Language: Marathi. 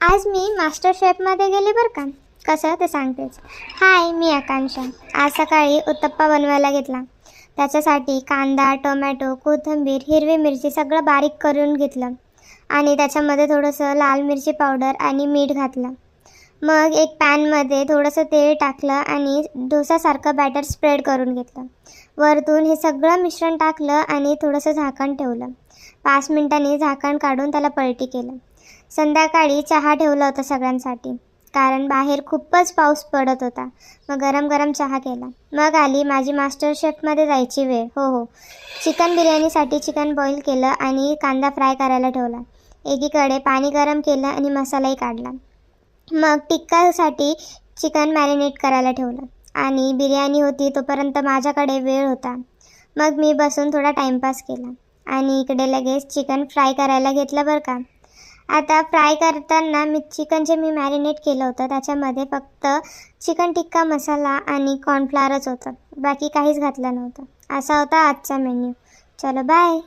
आज मी मास्टर शेफमध्ये गेले बरं का. कसं ते सांगतेच. हाय, मी आकांक्षा. आज सकाळी उत्तप्पा बनवायला घेतला. त्याच्यासाठी कांदा, टोमॅटो, कोथिंबीर, हिरवी मिरची सगळं बारीक करून घेतलं आणि त्याच्यामध्ये थोडंसं लाल मिरची पावडर आणि मीठ घातलं. मग एक पॅनमध्ये थोडंसं तेल टाकलं आणि डोसासारखं बॅटर स्प्रेड करून घेतलं. वरतून हे सगळं मिश्रण टाकलं आणि थोडंसं झाकण ठेवलं. 5 मिनिटांनी झाकण काढून त्याला पलटी केलं. संध्याकाळी चहा ठेवला होता सगळ्यांसाठी, कारण बाहेर खूपच पाऊस पडत होता. मग गरम गरम चहा केला. मग आली माझी मास्टर शेफमध्ये जायची वेळ. हो, चिकन बिर्याणीसाठी चिकन बॉईल केलं आणि कांदा फ्राय करायला ठेवला. एकीकडे पाणी गरम केलं आणि मसालाही काढला. मग टिक्कासाठी चिकन मॅरिनेट करायला ठेवलं आणि बिर्याणी होती तोपर्यंत माझ्याकडे वेळ होता. मग मी बसून थोडा टाईमपास केला आणि इकडे लगेच चिकन फ्राय करायला घेतलं बरं का. आता फ्राय करताना चिकन जे मी मॅरिनेट केलं होतं त्याच्यामध्ये फक्त चिकन टिक्का मसाला आणि कॉर्नफ्लॉवरच होतं, बाकी काहीच घातलं नव्हतं. असा होता आजचा मेन्यू. चलो बाय.